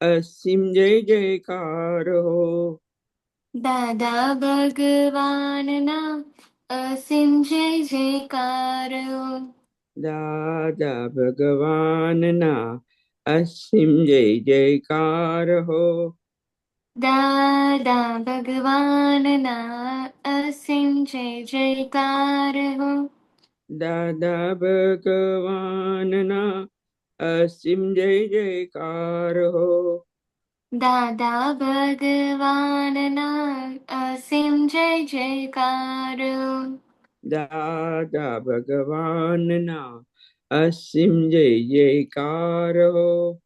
असीम जय जयकार हो। दादा भगवानना असीम जय जयकार हो। दादा भगवान ना असीम जय जयकार हो। दादा भगवानना असीम जय जयकार हो। दादा भगवान ना असीम जय जयकार हो। दादा भगवानना असीम जय जयकार हो। दादा भगवान ना असीम जय जयकार हो।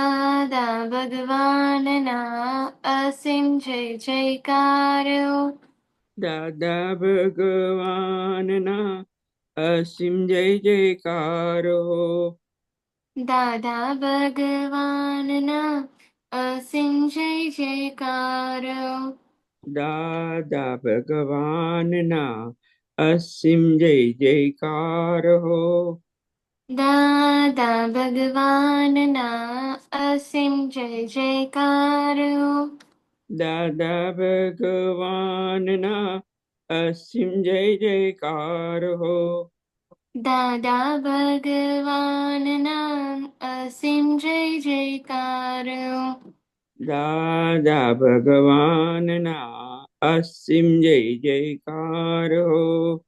दादा भगवानना असीम जय जयकार हो। दादा भगवान ना असीम जय जयकार हो। दादा भगवानना असीम जय जयकार हो। दादा भगवान ना असीम जय जयकार हो। दादा भगवानना असीम जय जयकार हो। दादा भगवान ना असीम जय जयकार हो। दादा भगवानना असीम जय जयकार हो। दादा भगवान ना असीम जय जयकार हो।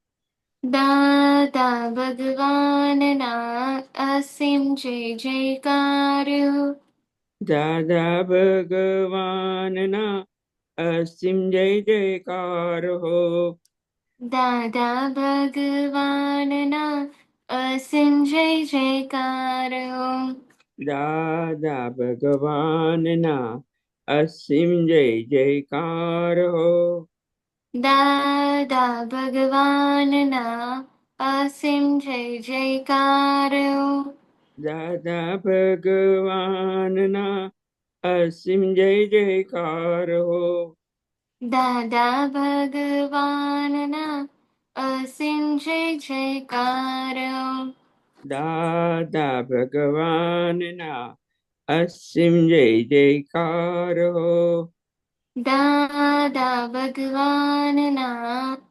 दादा भगवानना असीम जय जयकार हो। दादा भगवान ना असीम जय जयकार हो। दादा भगवानना असीम जय जयकार हो। दादा भगवान ना असीम जय जयकार हो। दादा भगवानना असीम जय जयकार हो। दादा भगवान ना असीम जय जयकार हो। दादा भगवानना असीम जय जयकार हो। दादा भगवान ना असीम जय जयकार हो। दादा भगवानना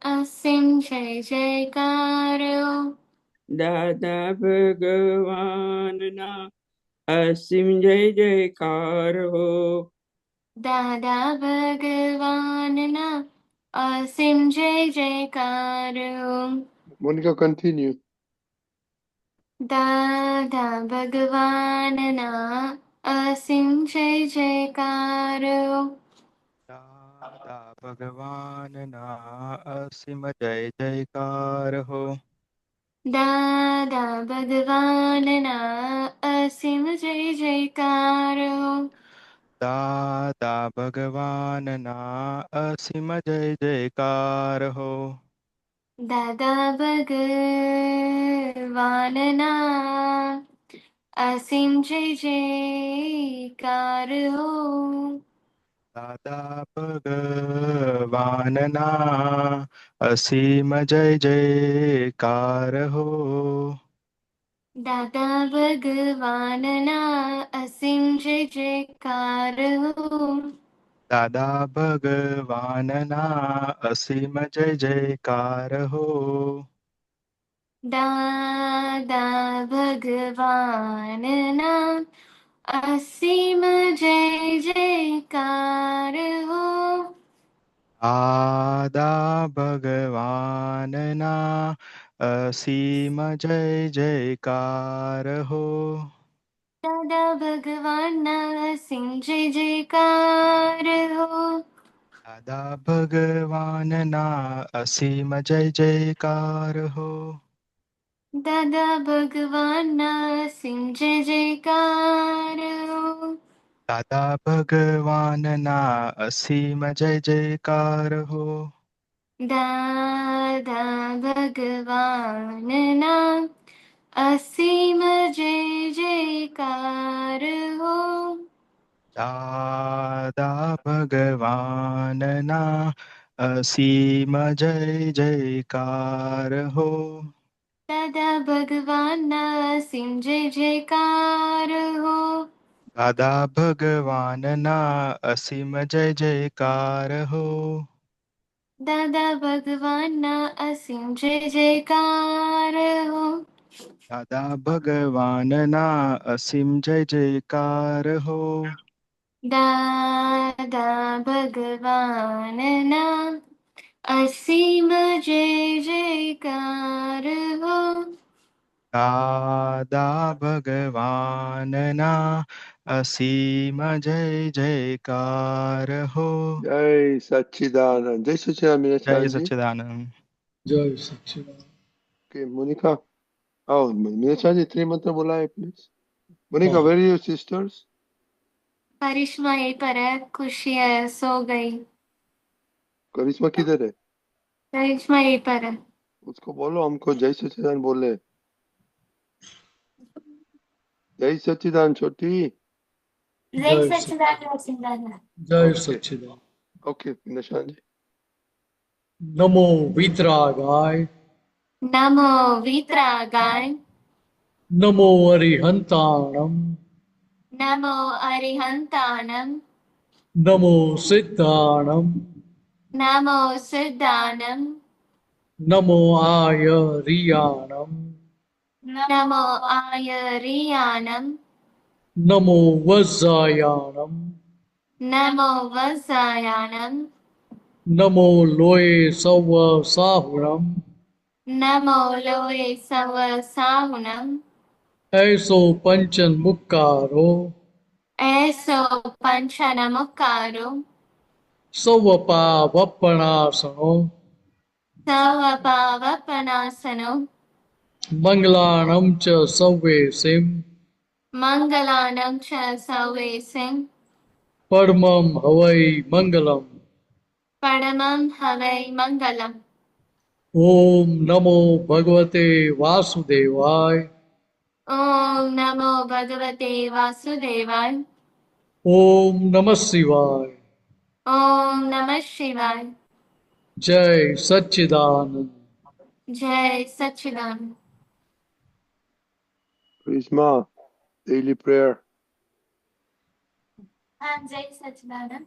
असीम जय जयकार हो। दादा भगवान ना असीम जय जयकार हो। दादा भगवानना असीम जय जयकार हो। Monica, continue. दादा भगवानना असीम जय जयकार हो। दादा भगवान ना असीम जय जयकार हो। दादा भगवानना असीम जय जयकार हो। दादा भगवान ना असीम जय जयकार हो। दादा भगवानना असीम जय जयकार हो। दादा भगवान ना असीम जय जयकार हो। दादा भगवानना असीम जय जयकार हो। दादा भगवान ना असीम जय जयकार हो। दादा भगवानना असीम जय जयकार हो। दादा भगवान ना असीम जय जयकार हो। दादा भगवानना असीम जय जयकार हो। दादा भगवान ना असीम जय जयकार हो। दादा भगवानना असीम जय जयकार हो। दादा भगवान ना असीम जय जयकार हो। दादा भगवानना असीम जय जयकार हो। दादा भगवान ना असीम जय जयकार हो। दादा भगवानना असीम जय जयकार हो। દાદા ભગવાનના અસીમ જય જયકાર હો. દાદા ભગવાનના અસીમ જય જયકાર હો. દાદા ભગવાનના અસીમ જય જયકાર હો. દાદા ભગવાનના અસીમ જય જયકાર હો. દાદા ભગવાનના અસીમ જય જયકાર હો. Jai Sachidanand. Jai Sachidanand, જય Minasanji. સચ્ચિદાનંદ. जय सच्चिदानंद। Okay, Monica. Oh, Minasanji, three mantra बोला है, please. Monica, हाँ। where are your sisters? करिश्मा यहीं पर है, खुशी है, सो गई। करिश्मा किधर है? करिश्मा यहीं पर है। उसको बोलो हमको जय सच्चिदानंद बोले। जय सच्चिदानंद छोटी। जय सच्चिदानंद। जय Okay. सच्चिदानंद। Okay, Minasanji. नमो वीतरागाय, नमो वीतरागाय, नमो अरिहंताणम, नमो अरिहंताणम, नमो सिद्धाणम, नमो सिद्धानम, नमो आयरियाणम, नमो आयरियाणम, नमो वज्रायाणम, नमो वज्रायाणम, नमो लोये सव साहुणम, नमो लोये सव साहुणम, ऐसो पंचन मुक्कारो, ऐसो पंचनमुकारो, सवपावपणासनो, सवपावपनासनो, मंगलाणं च सव्वेसिं, मंगलानं च सवेसिं, परमं हवै मंगलम्। परमं हवै मंगलम्। ओम नमो भगवते वासुदेवाय, ॐ नमो भगवते वासुदेवाय। ओम नमः शिवाय। ॐ नमः शिवाय। जय सच्चिदानंद। जय सच्चिदानंद। Karishma, daily prayer. हाँ, जय सच्चिदानंद।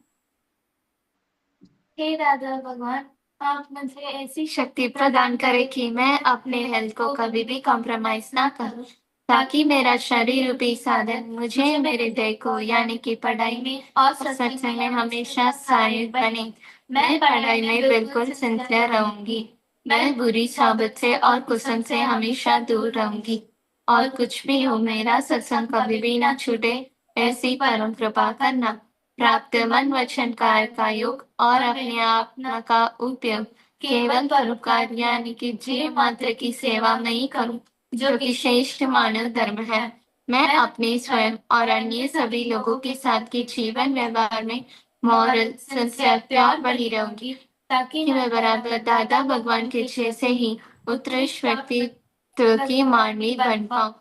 हे दादा भगवान, आप मुझे ऐसी शक्ति प्रदान करें कि मैं अपने हेल्थ को कभी भी कॉम्प्रोमाइज ना करूं, ताकि मेरा शरीर रूपी साधन मुझे मेरे ध्येय को यानी कि पढ़ाई में और सत्संग में हमेशा सहायक बने। मैं पढ़ाई में बिल्कुल सिंसियर रहूंगी। मैं बुरी साबित से और कुसंग से हमेशा दूर रहूंगी। और कुछ भी हो, मेरा सत्संग कभी भी ना छूटे, ऐसी परम कृपा करना। प्राप्त मन वचन काय का योग और अपने आप का उपयोग केवल परोपकार यानी कि जीव मात्र की सेवा में ही करूं, जो कि श्रेष्ठ मानव धर्म है। मैं अपने स्वयं और अन्य सभी लोगों के साथ के जीवन व्यवहार में मॉरल सिंसियर प्योर बनी रहूंगी, ताकि मैं बराबर दादा भगवान के जैसे ही उत्कृष्ट व्यक्तित्व की मानवी बन पाऊं।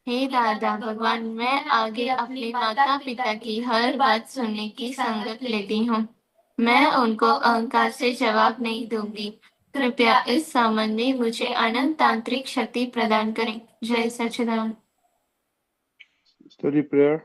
हे दादा भगवान, मैं आगे अपने माता पिता की हर बात सुनने की संगत लेती हूँ। मैं उनको अहंकार से जवाब नहीं दूंगी। कृपया इस संबंध में मुझे अनंत तांत्रिक शक्ति प्रदान करें। जय सच्चिदानंद। Study prayer.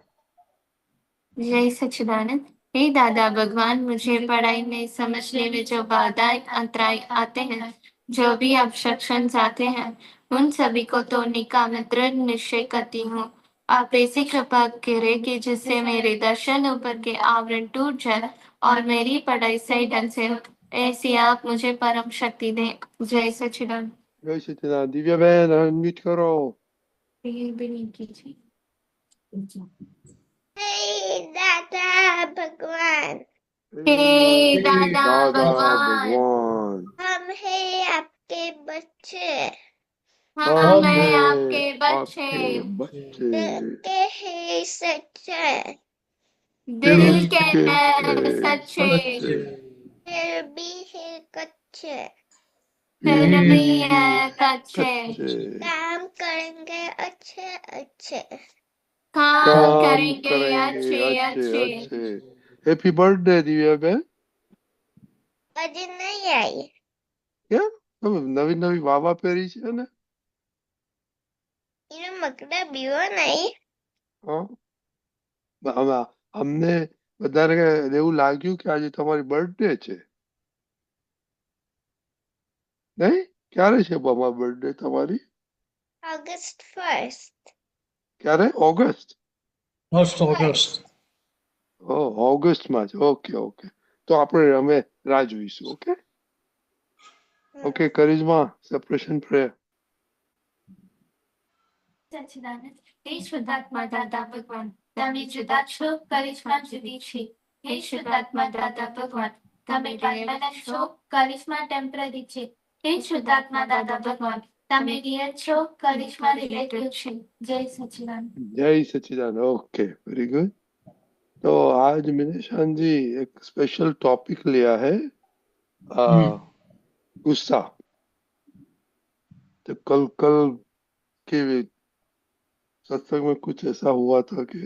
जय सच्चिदानंद। हे दादा भगवान, मुझे पढ़ाई में समझने में जो बाधाएं अंतराय आते हैं, जो भी ऑब्स्ट्रक्शंस आते हैं, उन सभी को तोड़ने का मैं दृढ़ निश्चय करती हूँ। आप ऐसी कृपा करें कि जिससे मेरे दर्शन ऊपर के आवरण टूट जाए और मेरी पढ़ाई सही ढंग से हो, ऐसी आप मुझे परम शक्ति दें। जय सच्चिदानंद। जय सच्चिदानंद। दिव्या बहन अनम्यूट करो। ये भी नहीं कीजिए। हे दादा भगवान, हे दादा दादा भगवान, भगवान, हम हैं आपके बच्चे, हम हैं आपके बच्चे, आपके बच्चे, दिल के हैं सच्चे, दिल के के हैं सच्चे, फिर भी है कच्चे, फिर भी है कच्चे, काम करेंगे अच्छे अच्छे, काम करेंगे अच्छे अच्छे। हैप्पी बर्थडे दिव्या बहन। अजी नहीं आई, क्या नवी नवी वावा પહેરી છે ને? એનો મકડા બીવો નહીં, હા, અમને બધાને એવું લાગ્યું કે આજે તમારી બર્થડે છે, નહીં? ક્યારે છે બર્થડે તમારી? August 1st. ક્યારે? ઓગસ્ટ? फर्स्ट अगस्त ઓગસ્ટમાં છે. ઓકે ઓકે, તો આપણે અમે રાહ જોઈશું. ઓકે ઓકે, કરિશ્મા, સેપરેશન પ્રેયર. સચ્ચિદાનંદ હે શુદ્ધાત્મા દાદા ભગવાન, તમે જુદા છો, કરિશ્મા જુદી છે. હે શુદ્ધાત્મા દાદા ભગવાન, તમે ડાયમંડ છો, કરિશ્મા ટેમ્પરરી છે. હે શુદ્ધાત્મા દાદા ભગવાન, તમે રિયલ છો, કરિશ્મા રિલેટિવ છે. જય સચ્ચિદાનંદ. જય સચ્ચિદાનંદ. Okay, very good. तो आज मिनिशान जी एक स्पेशल टॉपिक लिया है, गुस्सा. तो कल कल के सत्संग में कुछ ऐसा हुआ था कि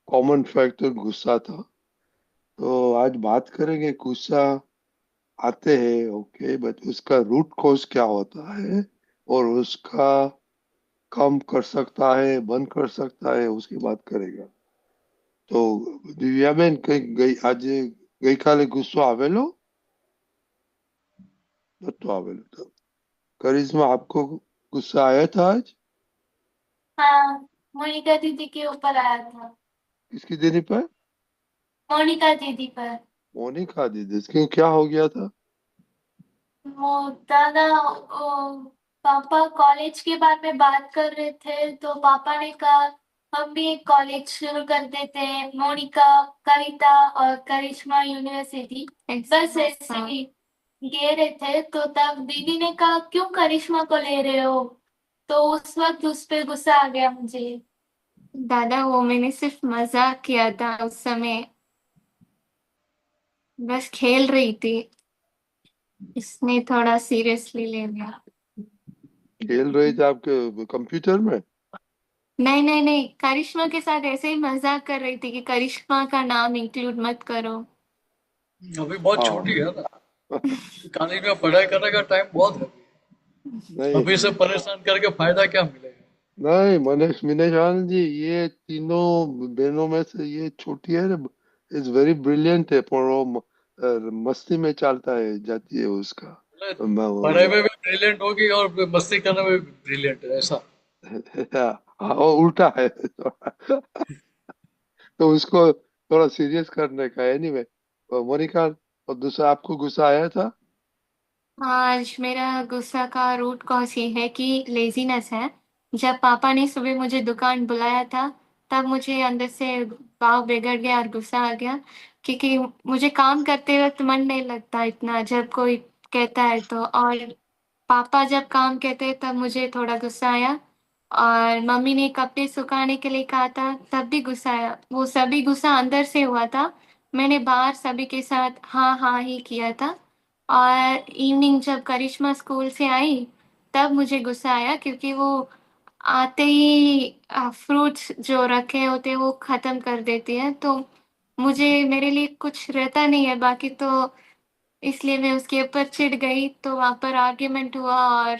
कॉमन फैक्टर गुस्सा था. तो आज बात करेंगे गुस्सा आते हैं, ओके, बट उसका रूट कॉज क्या होता है और उसका कम कर सकता है, बंद कर सकता है, उसकी बात करेगा. તો દિવ્યાબેન, કઈ આજે ગઈકાલે ગુસ્સો આવેલો? નતો આવેલો. તો करिश्मा, आपको गुस्सा आया था आज? हाँ, मोनिका दीदी के ऊपर आया था। किसकी दीदी पर? मोनिका दीदी पर। मोनिका दीदी, क्यों, क्या हो गया था? वो दादा, पापा कॉलेज के बारे में बात कर रहे थे, तो पापा ने कहा हम भी एक कॉलेज शुरू कर देते हैं, मोनिका, कविता और करिश्मा यूनिवर्सिटी। बस ऐसे ही गे रहे थे, तो तब दीदी ने कहा क्यों करिश्मा को ले रहे हो, तो उस वक्त उस पे गुस्सा आ गया मुझे। दादा, वो मैंने सिर्फ मजाक किया था उस समय, बस खेल रही थी, इसने थोड़ा सीरियसली ले लिया। खेल रहे थे आपके कंप्यूटर में? नहीं नहीं नहीं, करिश्मा के साथ ऐसे ही मजाक कर रही थी कि करिश्मा का नाम इंक्लूड मत करो। अभी बहुत हाँ. छोटी है ना, कॉलेज में पढ़ाई करने का टाइम बहुत है। नहीं अभी से परेशान करके फायदा क्या मिलेगा? नहीं, मनीष मिनेशान जी, ये तीनों बहनों में से ये छोटी है ना, इज वेरी ब्रिलियंट है, पर वो मस्ती में चलता है, जाती है उसका. पढ़ाई में भी ब्रिलियंट होगी और मस्ती करने में भी ब्रिलियंट है, ऐसा। हाँ, वो उल्टा है. तो उसको थोड़ा सीरियस करने का. एनीवे, मोनिका, और दूसरा, आपको गुस्सा आया था? आज मेरा गुस्सा का रूट कॉज ये है कि लेजीनेस है। जब पापा ने सुबह मुझे दुकान बुलाया था, तब मुझे अंदर से भाव बिगड़ गया और गुस्सा आ गया, क्योंकि मुझे काम करते वक्त मन नहीं लगता इतना जब कोई कहता है तो। और पापा जब काम कहते हैं तब मुझे थोड़ा गुस्सा आया, और मम्मी ने कपड़े सुखाने के लिए कहा था तब भी गुस्सा आया। वो सभी गुस्सा अंदर से हुआ था, मैंने बाहर सभी के साथ हाँ हाँ ही किया था। और इवनिंग जब करिश्मा स्कूल से आई, तब मुझे गुस्सा आया, क्योंकि वो आते ही फ्रूट्स जो रखे होते हैं वो खत्म कर देती है, तो मुझे मेरे लिए कुछ रहता नहीं है बाकी, तो इसलिए मैं उसके ऊपर चिढ़ गई, तो वहां पर आर्ग्यूमेंट हुआ, और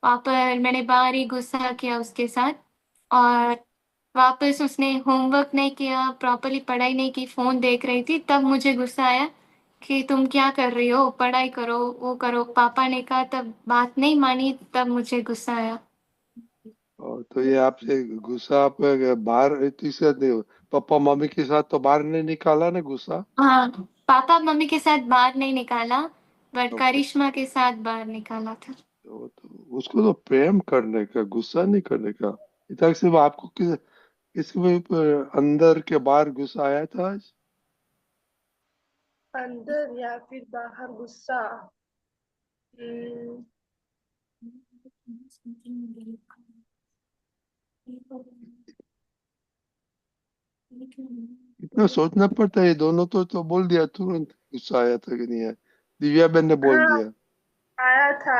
वहां पर मैंने बाहर ही गुस्सा किया उसके साथ। और वापस उसने होमवर्क नहीं किया, प्रॉपरली पढ़ाई नहीं की, फोन देख रही थी, तब मुझे गुस्सा आया कि तुम क्या कर रही हो, पढ़ाई करो, वो करो। पापा ने कहा, तब बात नहीं मानी, तब मुझे गुस्सा आया। और तो ये आपसे गुस्सा आप बाहर रहती से नहीं, पापा मम्मी के साथ तो बाहर नहीं निकाला ना गुस्सा? हाँ, पापा मम्मी के साथ बाहर नहीं निकाला, बट ओके. करिश्मा के साथ बाहर निकाला था। तो उसको तो प्रेम करने का, गुस्सा नहीं करने का. इतना सिर्फ आपको किसके ऊपर अंदर के बाहर गुस्सा आया था आज? अंदर या फिर बाहर गुस्सा? इतना सोचना पड़ता है. ये दोनों तो बोल दिया तुरंत गुस्सा आया था कि नहीं आया. दिव्या बहन ने बोल हाँ, दिया. आया था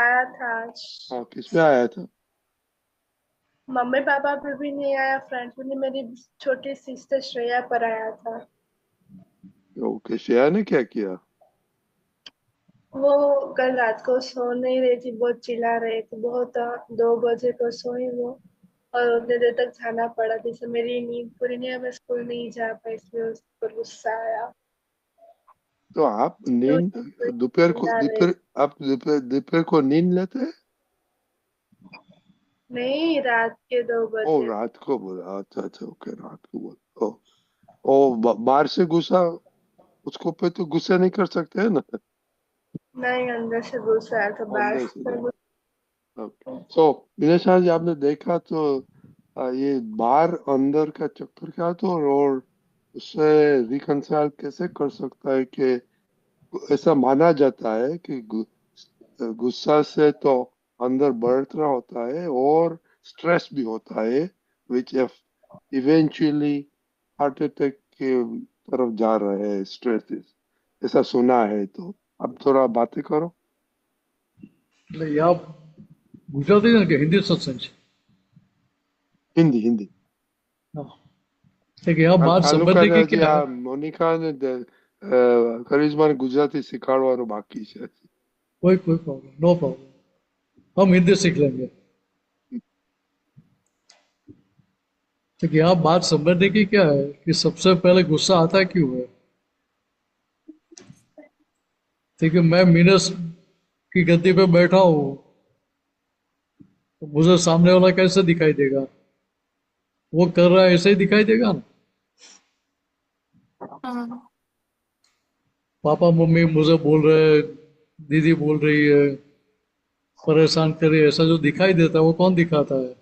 आज। हाँ, किसमें आया था? मम्मी पापा पे भी नहीं आया, फ्रेंड्स में नहीं, मेरी छोटी सिस्टर श्रेया पर आया था। ओके, श्रेया ने क्या किया? वो कल रात को सो नहीं रही थी, बहुत चिल्ला रही थी, बहुत 2 बजे को सोई वो। और उतने देर तक जाना पड़ा, जैसे मेरी नींद पूरी नहीं है, मैं स्कूल नहीं जा पाई, इसलिए उस पर गुस्सा आया। तो आप तो नींद दोपहर को चिल्ला रही। दोपहर आप दोपहर दोपहर को नींद लेते हैं? नहीं, रात के 2 बजे। रात को बोला, अच्छा अच्छा, ओके, रात को बोला। ओ बाहर से गुस्सा, उसको पे तो गुस्सा नहीं कर सकते है ना? नहीं, अंदर से गुस्सा आया था, बाहर अंदर से से गुस्सा। सो दिनेश जी, आपने देखा तो ये बाहर अंदर का चक्कर क्या, तो और उससे रिकंसाइल कैसे कर सकता है कि ऐसा माना जाता है कि गुस्सा से तो अंदर बढ़ता होता है और स्ट्रेस भी होता है, विच इवेंचुअली हार्ट अटैक के तरफ जा रहे हैं, स्ट्रेस, ऐसा सुना है। तो अब थोड़ा बातें करो। એટલે યા ગુજરાતી ને કે હિન્દી સત્સંગ છે? हिंदी हिंदी। હા. એટલે કે યા બાત કાલુકા સમજને ને की હજી क्या આ है? મોનિકા ને કરિશ્માને ગુજરાતી શીખવાડવાનું બાકી છે। कोई प्रॉब्लम, नो प्रॉब्लम, हम हिंदी सीख लेंगे। तो कि यहाँ बात समझने की क्या है कि सबसे पहले गुस्सा आता क्यों है? ठीक है, मैं मीनस की गद्दी पे बैठा हूँ, तो मुझे सामने वाला कैसे दिखाई देगा? वो कर रहा है ऐसे ही दिखाई देगा ना। हाँ। पापा मम्मी मुझे बोल रहे हैं, दीदी बोल रही है, परेशान कर रही है, ऐसा जो दिखाई देता है वो कौन दिखाता है?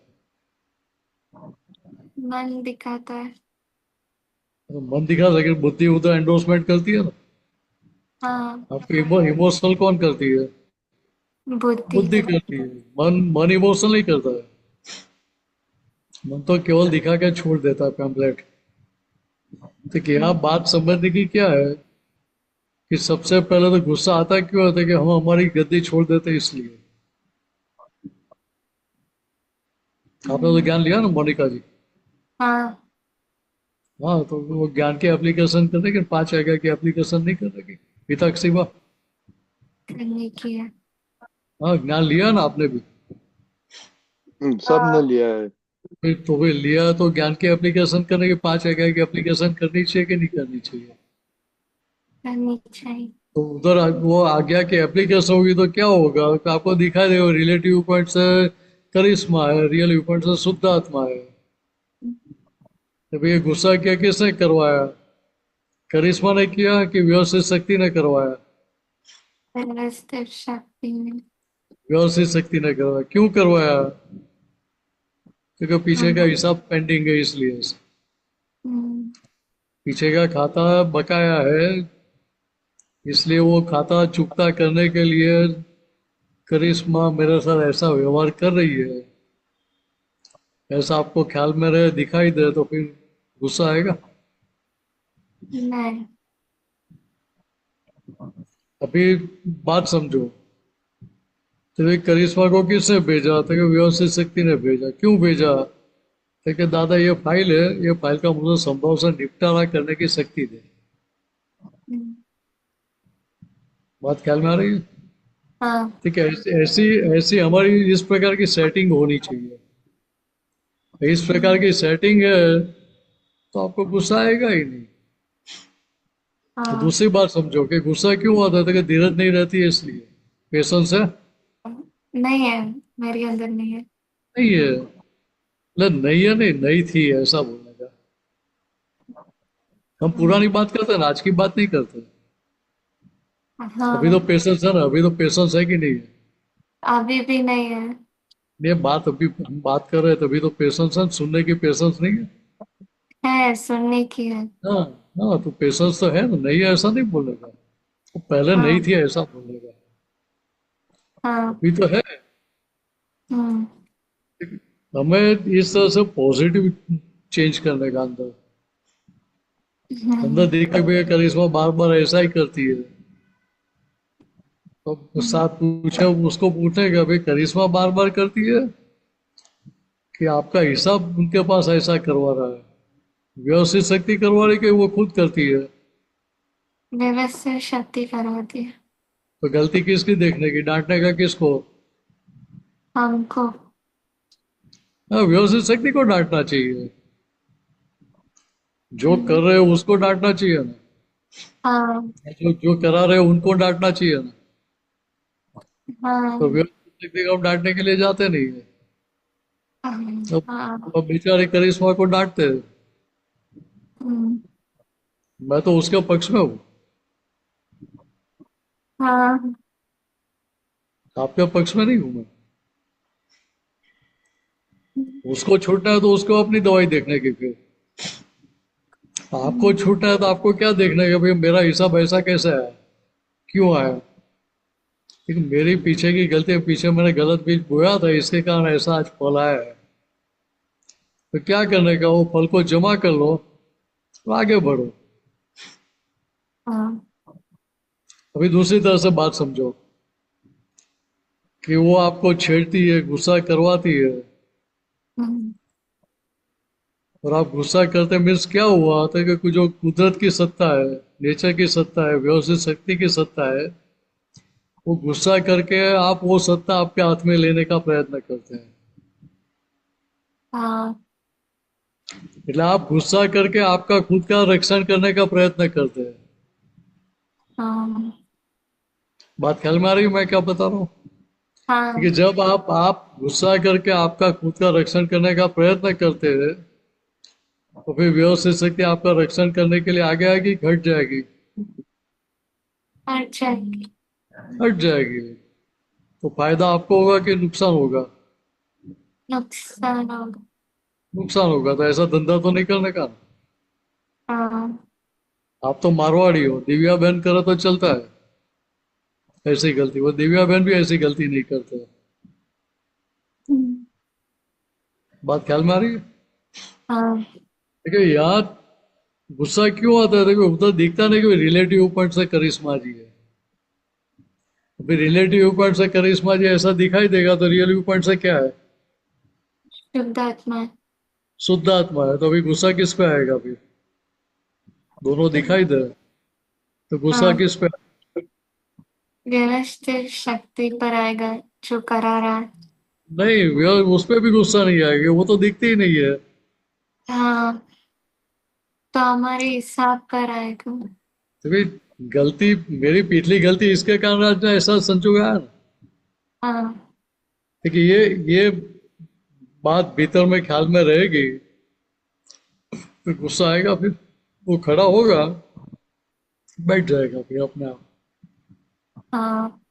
मन दिखाता है। तो मन दिखा सके, बुद्धि उधर एंडोर्समेंट करती है ना। हाँ। आपकी इमोशनल कौन करती है? बुद्धि। बुद्धि करती है। मन मन इमोशनल नहीं करता है। मन तो केवल दिखा के छोड़ देता है पैम्पलेट। तो कि यहाँ बात समझने की क्या है कि सबसे पहले तो गुस्सा आता क्यों होता है कि हम हमारी गद्दी छोड़ देते हैं, इसलिए। आपने तो ज्ञान लिया ना मोनिका जी। हाँ। हाँ, तो वो ज्ञान के एप्लीकेशन करते, कि 5 आज्ञा की एप्लीकेशन नहीं करते कि पिता की सेवा। करने की है। हाँ, ज्ञान लिया ना आपने भी। सब ने हाँ। लिया है। फिर लिया तो ज्ञान के एप्लीकेशन करने के 5 आज्ञा की एप्लीकेशन करनी चाहिए कि नहीं करनी चाहिए? करनी चाहिए। तो उधर वो आज्ञा की एप्लीकेशन होगी तो क्या होगा कि आपको दिखाई देगा रिलेटिव व्यू पॉइंट से करिश्मा है, रियल व्यू पॉइंट से शुद्ध आत्मा है। तो ये गुस्सा किया किसने करवाया? करिश्मा ने किया कि व्यवस्थित शक्ति ने करवाया? व्यवस्थित शक्ति में। व्यवस्थित शक्ति ने करवाया। क्यों करवाया? क्योंकि पीछे का हाँ। हिसाब पेंडिंग है, इसलिए। हम्म। पीछे का खाता बकाया है, इसलिए वो खाता चुकता करने के लिए करिश्मा मेरे साथ ऐसा व्यवहार कर रही है। ऐसा आपको ख्याल में रहे, दिखाई दे, तो फिर गुस्सा आएगा? नहीं। अभी बात समझो। तो ये करिश्मा को किसने भेजा था? कि व्यवस्थित शक्ति ने भेजा। क्यों भेजा? कि दादा ये फाइल है, ये फाइल का मुझे संभव से निपटारा करने की शक्ति दे। हम्म। बात ख्याल में आ रही है? हाँ। ठीक है, ऐसी ऐसी ऐसी हमारी इस प्रकार की सेटिंग होनी चाहिए। इस प्रकार की सेटिंग है तो आपको गुस्सा आएगा ही नहीं। तो हाँ। दूसरी बात समझो कि गुस्सा क्यों आता था? कि धीरज नहीं रहती है, इसलिए। पेशेंस है नहीं है, मेरे अंदर नहीं है। नहीं है। मतलब नहीं है, नहीं नहीं थी, ऐसा बोलने का। हम पुरानी बात करते हैं ना, आज की बात नहीं करते। अभी तो हाँ। पेशेंस है ना, अभी तो पेशेंस है कि नहीं है? अभी भी नहीं है। ये बात अभी हम बात कर रहे हैं, तभी तो पेशेंस है, सुनने की पेशेंस नहीं है। है, सुनने की है। हाँ। हाँ, तो पेशेंस तो है ना, नहीं है ऐसा नहीं बोलने का। वो पहले नहीं हाँ। थी ऐसा बोलने का। हाँ। अभी तो है। हम्म। हमें इस तरह से पॉजिटिव चेंज करने का अंदर। अंदर हम्म। देखा भी करिश्मा बार बार ऐसा ही करती है। तो साथ पूछे, उसको पूछेगा भाई करिश्मा बार बार करती है कि आपका हिसाब उनके पास ऐसा करवा रहा है? व्यवस्थित शक्ति करवा रही कि वो खुद करती है? व्यवस्थित शक्ति करवाती है। तो गलती किसकी देखने की, डांटने का किसको? हमको। हाँ, व्यवस्थित शक्ति को डांटना चाहिए, जो कर हम्म, रहे हो उसको डांटना चाहिए ना, हाँ जो जो करा रहे हो उनको डांटना चाहिए ना। तो हाँ व्यवस्थित शक्ति को हम डांटने के लिए जाते नहीं है। अब हाँ। अब बेचारे करिश्मा को डांटते हैं। हम्म, मैं तो उसके पक्ष में हूँ, हाँ आपके पक्ष में नहीं हूँ मैं। उसको छूटना है तो उसको अपनी दवाई देखने की, फिर आपको छूटना है तो आपको क्या देखना है कि भाई मेरा हिसाब ऐसा कैसे आया, क्यों आया। लेकिन मेरी पीछे की गलती है, पीछे मैंने गलत बीज बोया था, इसके कारण ऐसा आज फल आया है। तो क्या करने का, वो फल को जमा कर लो और आगे बढ़ो। हाँ। अभी दूसरी तरह से बात समझो कि वो आपको छेड़ती है, गुस्सा करवाती है, हम्म, और आप गुस्सा करते मीन्स क्या हुआ था कि जो कुदरत की सत्ता है, नेचर की सत्ता है, व्यवस्थित शक्ति की सत्ता है, वो गुस्सा करके आप वो सत्ता आपके हाथ में लेने का प्रयत्न करते हैं। हाँ એટલે आप गुस्सा करके आपका खुद का रक्षण करने का प्रयत्न करते हैं। हाँ बात ख्याल में आ रही है मैं क्या बता रहा हूँ? कि हाँ। जब आप गुस्सा करके आपका खुद का रक्षण करने का प्रयत्न करते हैं, तो फिर व्यवस्थित शक्ति आपका रक्षण करने के लिए आगे आएगी, घट जाएगी? अच्छा। हट जाएगी। तो फायदा आपको होगा कि नुकसान होगा? नुकसान होगा। नुकसान होगा। तो ऐसा धंधा तो नहीं करने का। हाँ। आप तो मारवाड़ी हो, दिव्या बहन करे तो चलता है ऐसी गलती, वो दिव्या बहन भी ऐसी गलती नहीं करते। हम्म, बात ख्याल में आ रही है? हाँ देखिए यार, गुस्सा क्यों आता है? देखो उधर दिखता नहीं कि रिलेटिव पॉइंट से करिश्मा जी है। अभी रिलेटिव पॉइंट से करिश्मा जी ऐसा दिखाई देगा, तो रियल व्यू पॉइंट से क्या है? शुद्ध आत्मा। शुद्ध आत्मा है। तो अभी गुस्सा किस पे आएगा? फिर दोनों दिखाई दे रहे हैं, तो गुस्सा हाँ, किस पे? व्यवस्थित शक्ति पर आएगा जो करा रहा है। नहीं, उस पे भी गुस्सा नहीं आएगा, वो तो दिखती ही नहीं है। हाँ, तो हमारे हिसाब कर आएगा। तो भाई गलती, मेरी पिछली गलती इसके कारण आज ऐसा संजोग आया ना। हाँ देखिए ये बात भीतर में ख्याल में रहेगी, फिर गुस्सा आएगा, फिर वो खड़ा होगा, बैठ जाएगा फिर अपने आप। हाँ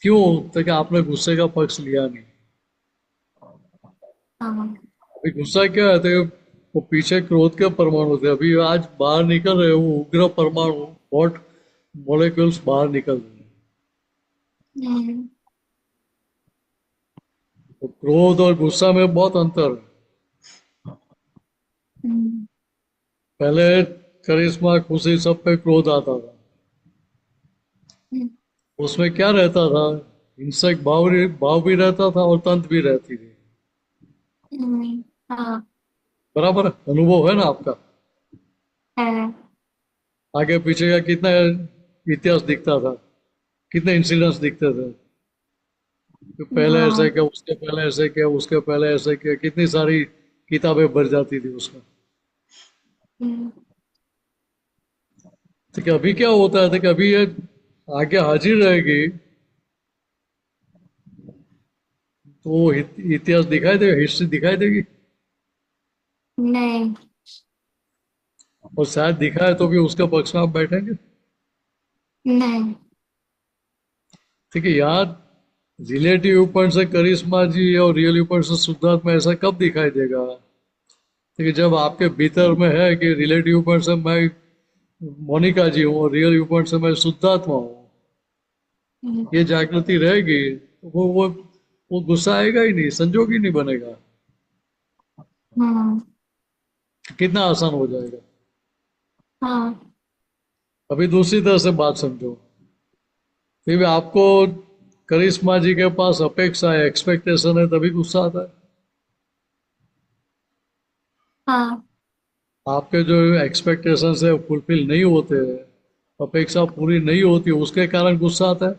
क्यों? ताकि आपने गुस्से का पक्ष लिया नहीं। हाँ अभी गुस्सा क्या है? तो वो पीछे क्रोध के परमाणु थे, अभी आज बाहर निकल रहे हैं, वो उग्र परमाणु, हॉट मॉलिक्यूल्स बाहर निकल रहे हैं। हम्म, तो क्रोध और गुस्सा में बहुत अंतर है। हम्म, पहले करिश्मा, खुशी, सब पे क्रोध आता था। हम्म, उसमें क्या रहता था? हिंसक भाव भी रहता था और तंत्र भी रहती थी। हाँ बराबर अनुभव है ना आपका? है। आगे पीछे का कितना इतिहास दिखता था, कितने इंसिडेंट्स दिखते थे कि पहले ऐसा हाँ किया, उसके पहले ऐसे किया, उसके पहले ऐसे किया, कितनी सारी किताबें भर जाती थी उसमें। हम्म, तो कि अभी क्या होता है? तो कि अभी ये आगे हाजिर रहेगी, तो वो इतिहास दिखाई देगा, हिस्ट्री दिखाई देगी। नहीं। और शायद दिखाए तो भी उसके पक्ष में आप बैठेंगे। नहीं। ठीक है यार, रिलेटिव पॉइंट से करिश्मा जी और रियल पॉइंट से सिद्धार्थ में ऐसा कब दिखाई देगा? ठीक है, जब आपके भीतर में है कि रिलेटिव पॉइंट से मैं मोनिका जी हूँ और रियल व्यू पॉइंट से मैं शुद्धात्मा हूँ, हम्म, ये जागृति रहेगी, तो वो गुस्सा आएगा ही नहीं, संजोग ही नहीं बनेगा। हम्म, कितना आसान हो जाएगा। हाँ अभी दूसरी तरह से बात समझो। फिर भी आपको करिश्मा जी के पास अपेक्षा है, एक्सपेक्टेशन है, तभी गुस्सा आता है। हाँ आपके जो एक्सपेक्टेशन है फुलफिल नहीं होते, अपेक्षा पूरी नहीं होती, उसके कारण गुस्सा आता है।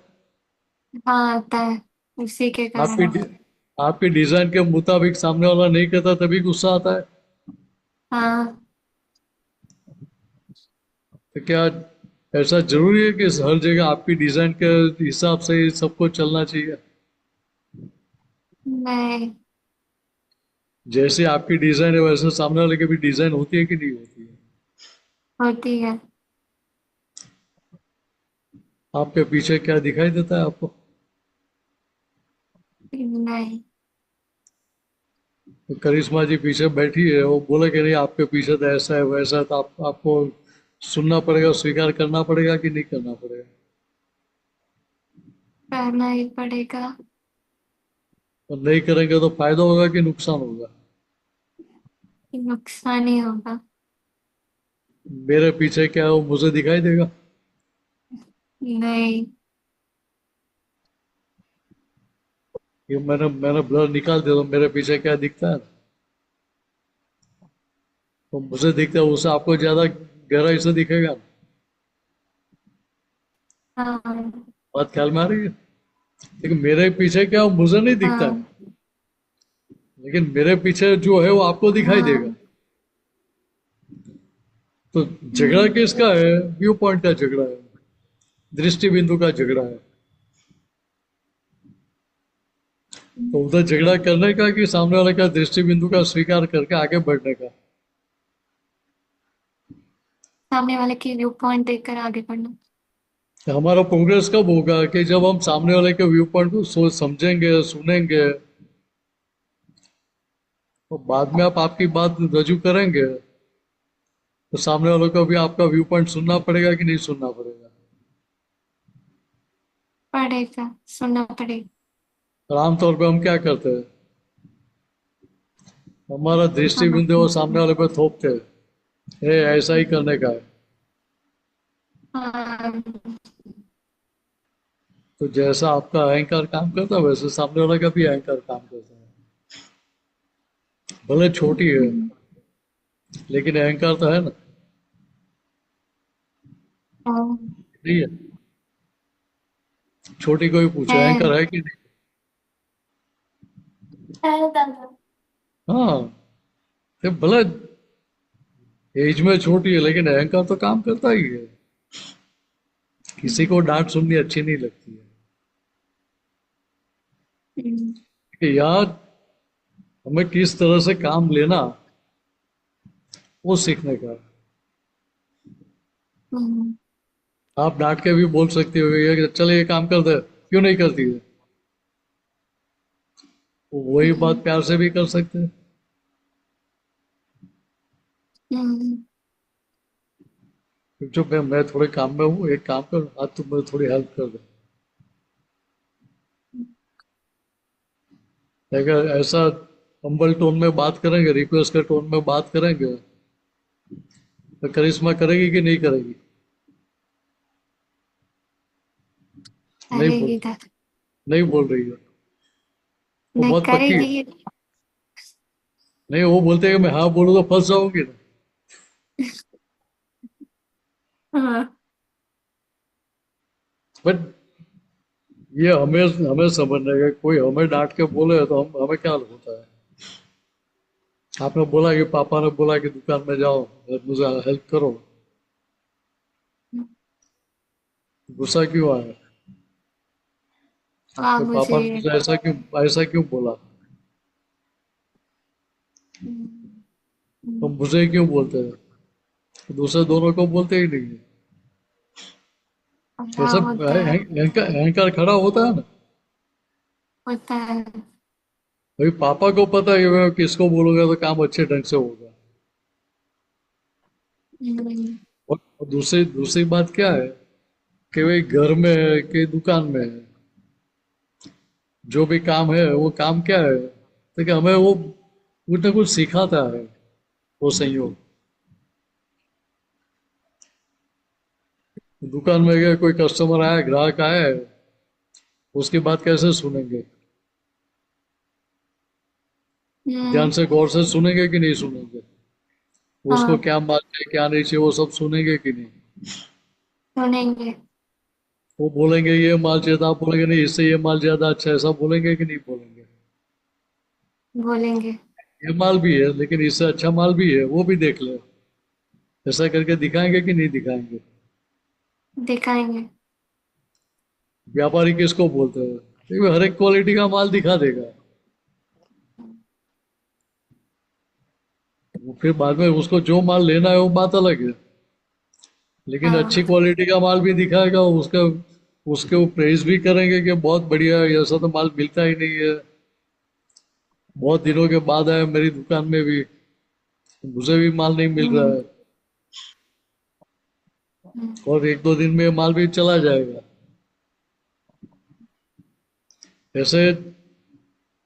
हाँ आता है उसी के आपकी कारण। आपके डिजाइन के मुताबिक सामने वाला नहीं करता तभी गुस्सा आता है। हाँ। तो क्या ऐसा जरूरी है कि हर जगह आपकी डिजाइन के हिसाब से ही सबको चलना चाहिए? नहीं। जैसे आपकी डिजाइन है वैसे सामने वाले की भी डिजाइन होती है कि नहीं होती है? होती है। आपके पीछे क्या दिखाई देता है आपको? नहीं। तो करिश्मा जी पीछे बैठी है, वो बोले कि नहीं आपके पीछे तो ऐसा है वैसा है, तो आपको सुनना पड़ेगा, स्वीकार करना पड़ेगा कि नहीं करना पड़ेगा? करना ही पड़ेगा। और नहीं करेंगे तो फायदा होगा कि नुकसान होगा? नुकसान ही होगा। मेरे पीछे क्या है वो मुझे दिखाई देगा? नहीं। ये मैंने ब्लर निकाल दिया तो मेरे पीछे क्या दिखता है? तो मुझे दिखता है उससे आपको ज्यादा गहराई से दिखेगा। हाँ। बात ख्याल में आ रही है? लेकिन मेरे पीछे क्या है वो मुझे नहीं दिखता है, हाँ। लेकिन मेरे पीछे जो है वो आपको दिखाई देगा। हाँ। तो झगड़ा किसका है? व्यू पॉइंट का झगड़ा है, दृष्टि बिंदु का झगड़ा है। तो उधर झगड़ा करने का कि सामने वाले का दृष्टि बिंदु का स्वीकार करके आगे बढ़ने का? सामने वाले की व्यू पॉइंट देखकर आगे बढ़ना। तो हमारा प्रोग्रेस कब होगा कि जब हम सामने वाले के व्यू पॉइंट को सोच समझेंगे, सुनेंगे, तो बाद में आप आपकी बात रजू करेंगे, तो सामने वालों को भी आपका व्यू पॉइंट सुनना पड़ेगा कि नहीं सुनना पड़ेगा? पड़ेगा। सुनना पड़ेगा। और आमतौर पे हम क्या करते हैं, हमारा दृष्टि हाँ। बिंदु वो सामने वाले पे थोपते हैं, "ए, ऐसा ही करने का है।" हाँ। तो जैसा आपका अहंकार काम करता है वैसे सामने वाले का भी अहंकार काम करता है। भले छोटी है लेकिन अहंकार तो है ना? हाँ, नहीं है? छोटी को ही पूछो है। अहंकार है कि नहीं? है दादा। हाँ। तो भले एज में छोटी है लेकिन अहंकार तो काम करता ही है। किसी को डांट सुननी अच्छी नहीं लगती है हम्म। कि यार हमें किस तरह से काम लेना वो सीखने का है। हम्म। आप डांट के भी बोल सकते हो ये चल ये काम कर दे, क्यों नहीं करती है? वो वही बात प्यार से भी कर सकते हैं। हम्म। जो मैं थोड़े काम में हूँ, एक काम कर आज तुम मुझे थोड़ी हेल्प कर दे। अगर ऐसा हम्बल टोन में बात करेंगे, रिक्वेस्ट के टोन में बात करेंगे, तो करिश्मा करेगी कि नहीं करेगी? नहीं बोल करेगी दादा। नहीं बोल रही है। वो नहीं बहुत पक्की है। करेगी। नहीं, वो बोलते हैं कि मैं हाँ बोलूँ तो फंस जाऊंगी ना। हाँ। बट ये हमें हमें समझने का, कोई हमें डांट के बोले तो हम हमें क्या होता है? आपने बोला कि पापा ने बोला कि दुकान में जाओ और मुझे हेल्प करो, गुस्सा क्यों आया? आप तो मुझे। पापा ने मुझे ऐसा क्यों बोला? हम्म। तो मुझे क्यों बोलते हैं? तो दूसरे दोनों को बोलते ही नहीं है। ये हाँ, सब होता है। अहंकार अहंकार खड़ा होता है ना। होता है। भाई पापा को पता है कि मैं किसको बोलूंगा तो काम अच्छे ढंग से होगा। हम्म। और दूसरी दूसरी बात क्या है कि भाई घर में है कि दुकान में है, जो भी काम है वो काम क्या है, तो कि हमें वो कुछ ना कुछ सिखाता है वो संयोग। दुकान में गए, कोई कस्टमर आया, ग्राहक आया है, उसकी बात कैसे सुनेंगे? ध्यान हम्म। से गौर से सुनेंगे कि नहीं सुनेंगे? उसको हाँ। क्या माल चाहिए क्या नहीं चाहिए वो सब सुनेंगे कि नहीं? सुनेंगे। वो बोलेंगे ये माल चाहिए था, आप बोलेंगे नहीं इससे ये माल ज्यादा अच्छा है, सब बोलेंगे कि नहीं बोलेंगे? बोलेंगे। ये माल भी है लेकिन इससे अच्छा माल भी है, वो भी देख ले। ऐसा करके दिखाएंगे कि नहीं दिखाएंगे? दिखाएंगे। व्यापारी किसको बोलते हैं? देखो, हर एक क्वालिटी का माल दिखा देगा। वो फिर बाद में उसको जो माल लेना है वो बात अलग है, लेकिन अच्छी हाँ। क्वालिटी का माल भी दिखाएगा उसका। उसके वो प्रेज भी करेंगे कि बहुत बढ़िया है, ऐसा तो माल मिलता ही नहीं है, बहुत दिनों के बाद आया मेरी दुकान में भी, मुझे भी माल नहीं मिल रहा हम्म, है, हम्म, और एक दो दिन में ये माल भी चला जाएगा। ऐसे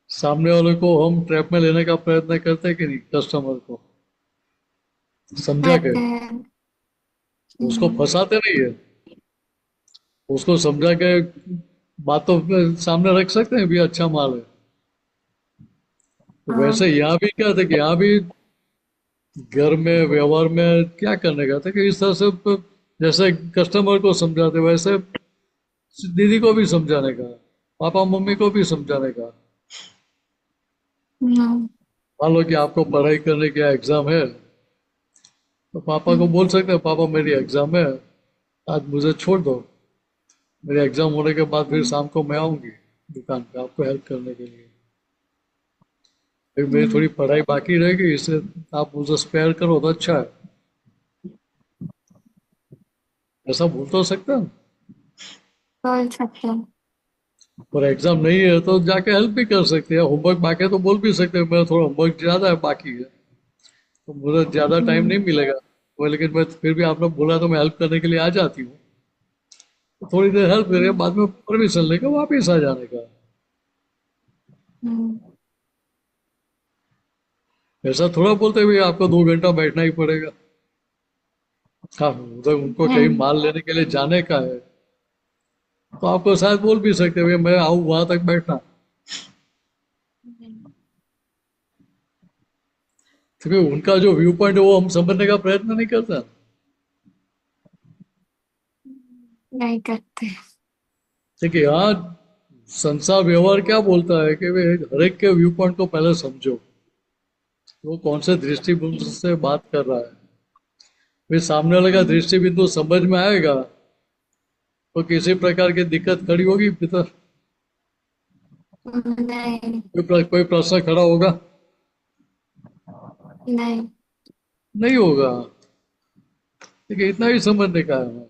सामने वाले को हम ट्रैप में लेने का प्रयत्न करते हैं कि नहीं, कस्टमर को समझा के। करते हैं। उसको हम्म, फंसाते नहीं है, उसको समझा के बातों पे सामने रख सकते हैं भी अच्छा माल है। तो हाँ। वैसे यहाँ भी क्या था कि यहाँ भी घर में व्यवहार में क्या करने का था कि इस तरह से जैसे कस्टमर को समझाते वैसे दीदी को भी समझाने का, पापा मम्मी को भी समझाने का। हम्म, मान लो कि आपको पढ़ाई करने का एग्जाम है, तो पापा को हम्म, बोल सकते हैं पापा मेरी एग्जाम है, आज मुझे छोड़ दो, मेरे एग्जाम होने के बाद फिर शाम को मैं आऊंगी दुकान पे आपको हेल्प करने के लिए, फिर मेरी हम्म, थोड़ी पढ़ाई बाकी रहेगी, इससे आप मुझे स्पेयर करो तो अच्छा है। ऐसा बोल तो सकता है। बोल सकते हैं। और एग्जाम नहीं है तो जाके हेल्प भी कर सकते हैं, होमवर्क बाकी है तो बोल भी सकते हैं मेरा थोड़ा होमवर्क ज्यादा है बाकी है, तो मुझे ज्यादा टाइम नहीं हम्म, मिलेगा, वो लेकिन मैं फिर भी आपने बोला तो मैं हेल्प करने के लिए आ जाती हूँ। तो थोड़ी देर हेल्प करें, हम्म, बाद में परमिशन लेकर वापिस आ जाने का। हम्म, ऐसा थोड़ा बोलते हुए आपको 2 घंटा बैठना ही पड़ेगा। हाँ, उधर उनको कहीं नहीं। माल लेने के लिए जाने का है, तो आपको शायद बोल भी सकते हैं मैं आऊँ वहां तक बैठना। क्योंकि उनका जो व्यू पॉइंट है वो हम समझने का प्रयत्न नहीं करते। नहीं करते। देखिए, हाँ, संसार व्यवहार क्या बोलता है कि वे हर एक के व्यू पॉइंट को पहले समझो, वो कौन से दृष्टिकोण से बात कर रहा है। फिर सामने वाले का हम्म, दृष्टि बिंदु समझ में आएगा तो किसी प्रकार की दिक्कत खड़ी होगी भीतर, नहीं। कोई प्रश्न खड़ा होगा? नहीं। नहीं होगा। देखिए, इतना ही समझने का है हमें।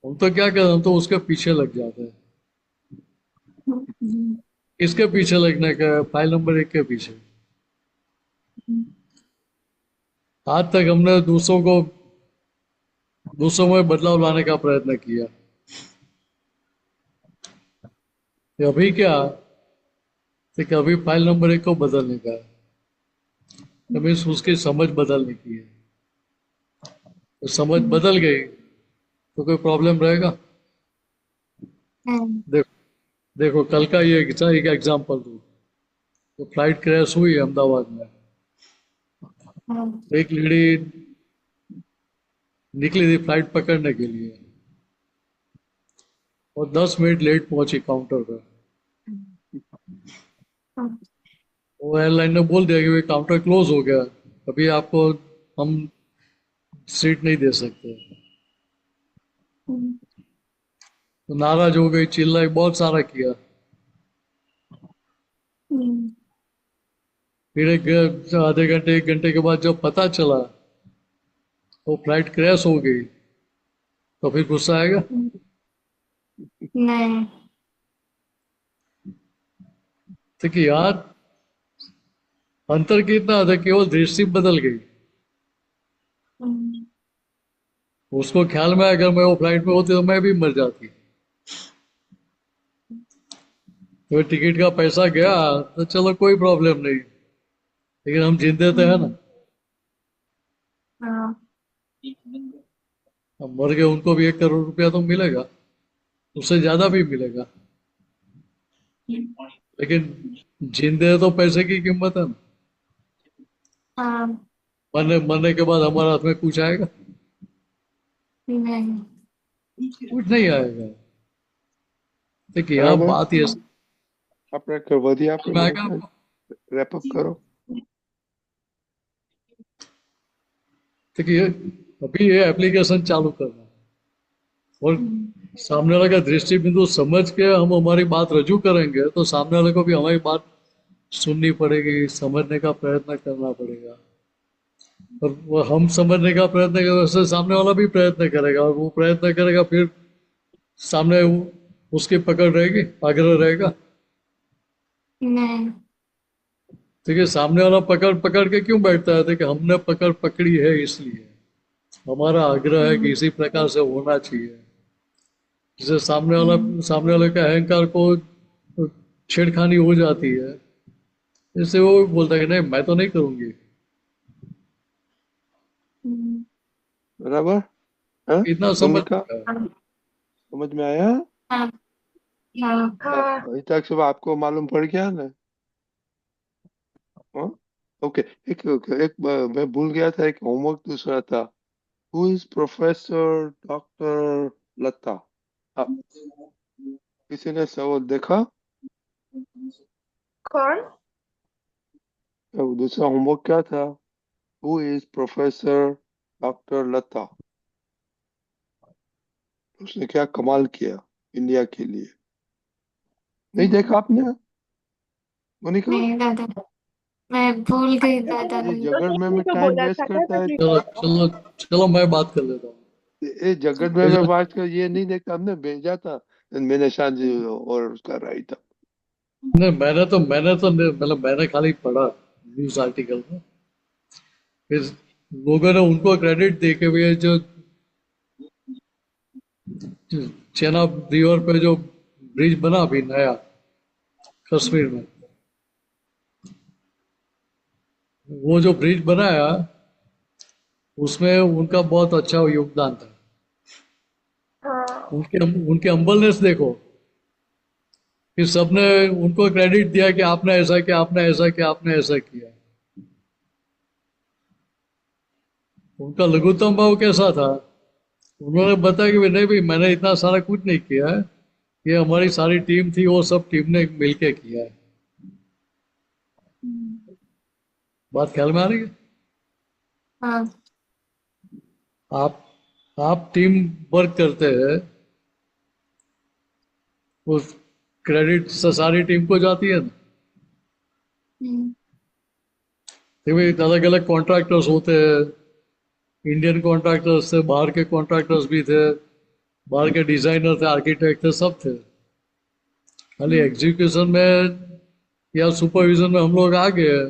हम तो क्या करते हैं, हम तो उसके पीछे लग जाते हैं। हम्म, इसके पीछे लगने का है, फाइल नंबर 1 के पीछे। आज तक हमने दूसरों में बदलाव लाने का प्रयत्न किया। कि अभी क्या, कि अभी फाइल नंबर 1 को बदलने का है, तो मीन्स उसकी समझ बदलने की है। तो समझ बदल गई तो कोई प्रॉब्लम रहेगा? नहीं। देखो, देखो कल का ये एक एग्जांपल दूं। तो फ्लाइट क्रैश हुई अहमदाबाद में, हम्म, तो एक लेडी निकली थी फ्लाइट पकड़ने के लिए, और 10 मिनट लेट पहुंची काउंटर पर। हम्म, वो एयरलाइन ने बोल दिया कि भाई काउंटर क्लोज हो गया, अभी आपको हम सीट नहीं दे सकते। हम्म, तो नाराज हो गई, चिल्लाई, बहुत सारा किया। हम्म, फिर आधे घंटे 1 घंटे के बाद जब पता चला वो फ्लाइट क्रैश हो गई, तो फिर गुस्सा आएगा? नहीं। तो कि यार, अंतर कितना था, केवल दृष्टि बदल गई। हम्म, उसको ख्याल में आया अगर मैं वो फ्लाइट में होती तो मैं भी मर जाती। तो टिकट का पैसा गया तो चलो कोई प्रॉब्लम नहीं, लेकिन हम जिंदे तो है ना। हाँ। अब मर गए, उनको भी 1 करोड़ रुपया तो मिलेगा, उससे ज्यादा भी मिलेगा, लेकिन जिंदे तो पैसे की कीमत है ना। हाँ। मरने मरने के बाद हमारे हाथ में कुछ आएगा? नहीं। कुछ नहीं आएगा। देखिए, यहाँ बराबर। बात ये, આપણે વધીએ આપણે मैं મહેશભાઈ क्या રેપ અપ કરો देखिए, अभी ये एप्लीकेशन चालू करना है और सामने वाले का दृष्टि बिंदु समझ के हम हमारी बात रजू करेंगे तो सामने वाले को भी हमारी बात सुननी पड़ेगी, समझने का प्रयत्न करना पड़ेगा। और वो हम समझने का प्रयत्न करेंगे वैसे सामने वाला भी प्रयत्न करेगा, और वो प्रयत्न करेगा फिर सामने उसकी पकड़ रहेगी, आग्रह रहेगा। नहीं। देखिए, सामने वाला पकड़ पकड़ के क्यों बैठता है? देखिए, हमने पकड़ पकड़ी है इसलिए हमारा आग्रह है कि इसी प्रकार से होना चाहिए, जिससे सामने वाले का अहंकार को छेड़खानी हो जाती है। इससे वो बोलता है कि नहीं, मैं तो नहीं करूंगी। બરાબર हाँ इतना समझ भूमिका समझ में आया हाँ हाँ हाँ अभी तक सब आपको मालूम पड़ गया ना हाँ ओके एक मैं भूल गया था एक होमवर्क दूसरा था हु इज प्रोफेसर डॉक्टर लता हाँ किसी ने सवाल देखा कौन? तो दूसरा होमवर्क क्या था हु इज प्रोफेसर डॉक्टर लता उसने क्या कमाल किया इंडिया के लिए नहीं देखा आपने मोनिका नहीं दादा, मैं भूल गई दादा। ये तो जगत में किसी को टाइम बोला वेस्ट था क्या करता है तभी? चलो चलो चलो, मैं बात कर लेता हूँ। ये जगत में बात कर ये नहीं देखता हमने भेजा था मैंने शांति और उसका राइट था नहीं, मतलब मैंने खाली पढ़ा न्यूज आर्टिकल में। फिर लोगों ने उनको क्रेडिट दे के भी जो चेनाब रिवर पे जो ब्रिज बना अभी नया कश्मीर में, वो जो ब्रिज बनाया उसमें उनका बहुत अच्छा योगदान था। हाँ उनके उनके हम्बलनेस देखो, फिर सबने उनको क्रेडिट दिया कि आपने ऐसा किया, आपने ऐसा किया, आपने ऐसा किया। उनका लघुत्तम भाव कैसा था? उन्होंने बताया कि नहीं भाई, मैंने इतना सारा कुछ नहीं किया है, ये हमारी सारी टीम थी, वो सब टीम ने मिलके किया है। बात ख्याल में आ रही है? हाँ आप आप टीम वर्क करते हैं, उस क्रेडिट सारी टीम को जाती है ना। देखिए, अलग अलग कॉन्ट्रैक्टर्स होते हैं, इंडियन कॉन्ट्रैक्टर्स थे, बाहर के कॉन्ट्रैक्टर्स भी थे, बाहर के डिजाइनर थे, आर्किटेक्ट थे, सब थे। खाली एग्जीक्यूशन में या सुपरविजन में हम लोग आ गए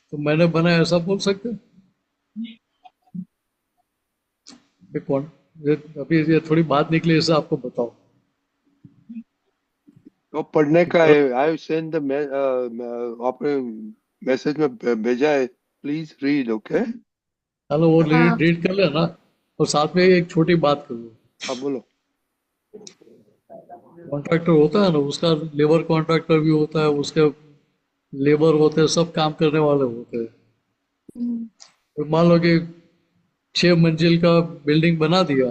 तो मैंने बनाया ऐसा बोल सकते हैं? ये कौन अभी ये थोड़ी बात निकली, इससे आपको बताओ। तो पढ़ने का है आई सेंड द आपने मैसेज में भेजा है प्लीज रीड ओके चलो वो हाँ रीड कर लेना, और साथ में एक छोटी बात करूँ। हाँ बोलो कॉन्ट्रैक्टर होता है ना, उसका लेबर कॉन्ट्रैक्टर भी होता है, उसके लेबर होते हैं, सब काम करने वाले होते हैं। तो मान लो कि 6 मंजिल का बिल्डिंग बना दिया,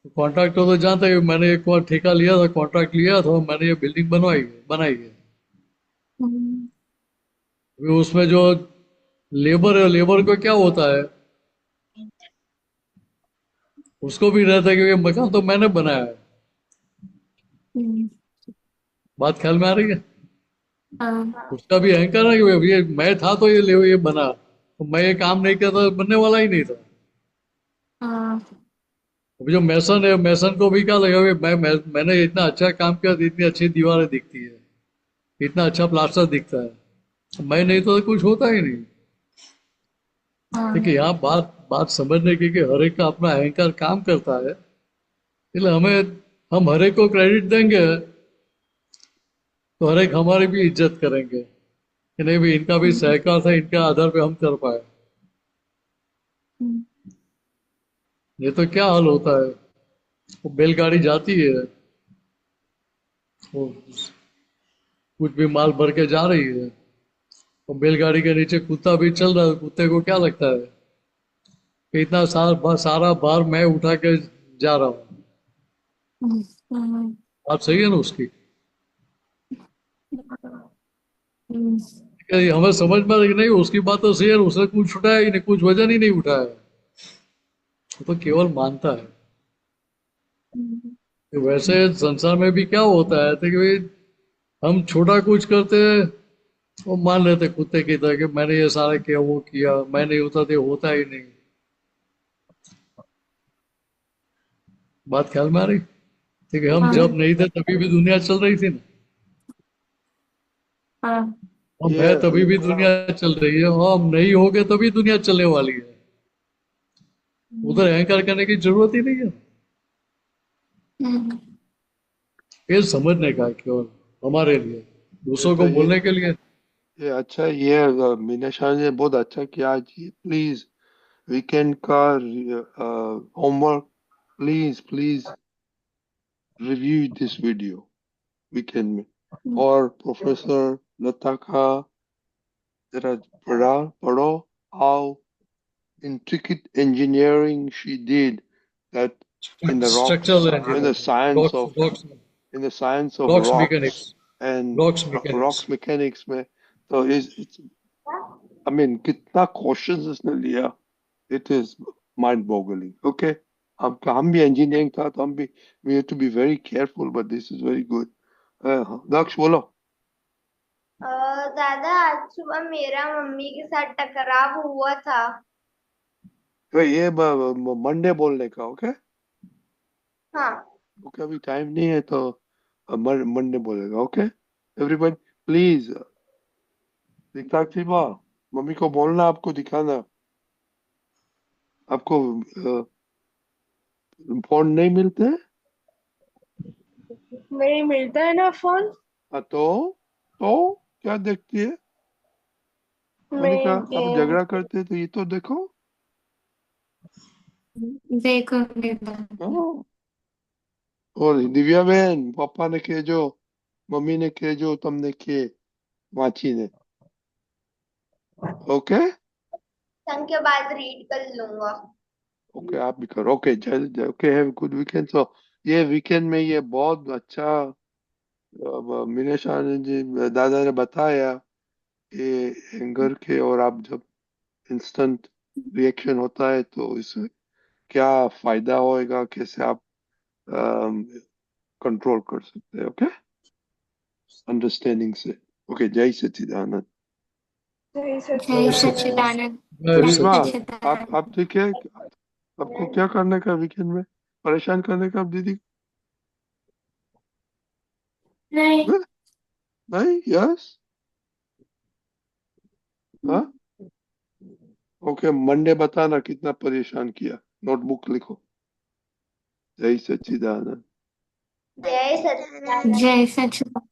तो कॉन्ट्रैक्टर तो जानता है कि मैंने एक बार ठेका लिया था, कॉन्ट्रैक्ट लिया था, मैंने ये बिल्डिंग बनाई है। अभी उसमें जो लेबर है, लेबर को क्या होता है, उसको भी रहता है कि ये मकान तो मैंने बनाया है। बात ख्याल में आ रही है? हाँ उसका भी अहंकार है कि ये मैं था तो ये बना, तो मैं ये काम नहीं किया तो बनने वाला ही नहीं था। हाँ अभी जो मैसन है, मैसन को भी क्या लगा कि मैंने इतना अच्छा काम किया तो इतनी अच्छी दीवारें दिखती है, इतना अच्छा प्लास्टर दिखता है, मैं नहीं तो कुछ होता ही नहीं। देखिए, यहाँ बात बात समझने की कि हर एक का अपना अहंकार काम करता है, इसलिए हम हर एक को क्रेडिट देंगे तो हर एक हमारी भी इज्जत करेंगे कि नहीं भाई, इनका भी सहकार था, इनके आधार पे हम कर पाए। ये तो क्या हाल होता है, वो बैलगाड़ी जाती है, वो कुछ भी माल भर के जा रही है, और बैलगाड़ी के नीचे कुत्ता भी चल रहा है, कुत्ते को क्या लगता है कि इतना सारा भार मैं उठा के जा रहा हूँ। बात सही है ना उसकी? हमें समझ में कि नहीं, उसकी बात तो सही है, उसने कुछ उठाया ही नहीं, कुछ वजन ही नहीं उठाया, वो तो केवल मानता है। कि वैसे संसार में भी क्या होता है तो कि भाई हम छोटा कुछ करते हैं, वो मान लेते कुत्ते की तरह कि मैंने ये सारा किया, वो किया, मैं नहीं होता तो ये होता ही नहीं। बात ख्याल में आ रही? ठीक है, हम हाँ जब नहीं थे तभी भी दुनिया चल रही थी ना, हाँ हम ये है तभी भी दुनिया चल रही है, और हम नहीं होगे तभी दुनिया चलने वाली है। उधर अहंकार करने की जरूरत ही नहीं है। हम्म, ये समझने का है केवल हमारे लिए, ये दूसरों तो को बोलने के लिए। ये अच्छा है, ये मीना शाह ने बहुत अच्छा किया आज। ये प्लीज वीकेंड का homework, please please review this video weekend में। और प्रोफेसर लता का जरा पढ़ो how intricate engineering she did that in the structural rocks, in the engineering, science rocks of rocks in the science of rocks mechanics, rocks and rocks mechanics. rocks mechanics में। तो it's I mean कितना questions उसने लिया, it is mind boggling. Okay, हम भी engineering था तो हम भी we have to be very careful, but this is very good. दक्ष बोलो। दादा आज सुबह मेरा मम्मी के साथ टकराव हुआ था। तो ये मंडे बोलने का। ओके हाँ। ओके, अभी टाइम नहीं है तो मंडे बोलेगा। ओके एवरीबॉडी प्लीज, दिखता थी बा मम्मी को बोलना, आपको दिखाना। आपको फोन नहीं मिलते? नहीं मिलता है ना फोन। हाँ, तो क्या देखती है? मैंने मैं कहा आप गेम। झगड़ा करते तो ये तो देखो। देखूंगी। हाँ। और दिव्या बहन, पापा ने कहेजो, मम्मी ने कहेजो, તમને કે વાંચીને। ओके संग के बाद रीड कर लूंगा। ओके, आप भी करो। ओके जल्द। Okay, have good weekend. So ये वीकेंड में ये बहुत अच्छा मीनेश आनंद जी दादा ने बताया कि एंगर के, और आप जब इंस्टेंट रिएक्शन होता है तो इससे क्या फायदा होएगा, कैसे आप कंट्रोल कर सकते हैं। ओके, अंडरस्टैंडिंग से। ओके, जय सच्चिदानंद। जय जय सच्चिदानंद। सच्चिदानंद। जय जय करिश्मा, सच्चिदानंद। आप ठीक है? आपको क्या करने का वीकेंड में? परेशान करने का दीदी नहीं। को? नहीं? यस। हाँ। ओके, मंडे बताना कितना परेशान किया, नोटबुक लिखो। जय सच्चिदानंद। जय सच्चिदानंद। जय सच्चिदानंद।